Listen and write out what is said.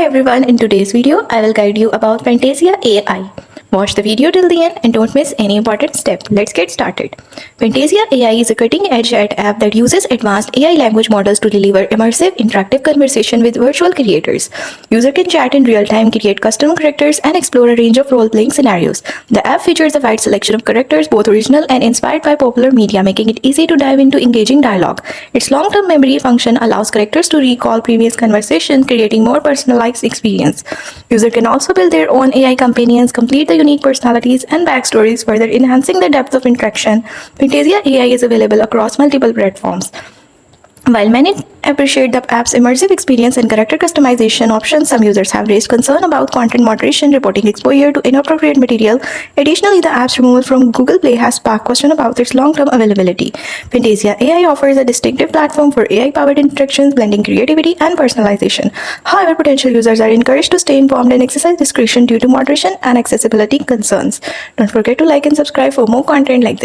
everyone, in today's video I will guide you about Fantasia AI. Watch the video till the end and don't miss any important step. Let's get started. Fantasia AI is a cutting-edge chat app that uses advanced AI language models to deliver immersive, interactive conversation with virtual creators. User can chat in real time, create custom characters, and explore a range of role-playing scenarios. The app features a wide selection of characters, both original and inspired by popular media, making it easy to dive into engaging dialogue. Its long-term memory function allows characters to recall previous conversations, creating more personalized experience. User can also build their own AI companions, complete the unique personalities and backstories, further enhancing the depth of interaction. Fantasia AI is available across multiple platforms. While many appreciate the app's immersive experience and character customization options, some users have raised concern about content moderation, reporting exposure to inappropriate material. Additionally, the app's removal from Google Play has sparked question about its long-term availability. Fantasia AI offers a distinctive platform for AI-powered interactions, blending creativity and personalization. However, potential users are encouraged to stay informed and exercise discretion due to moderation and accessibility concerns. Don't forget to like and subscribe for more content like this.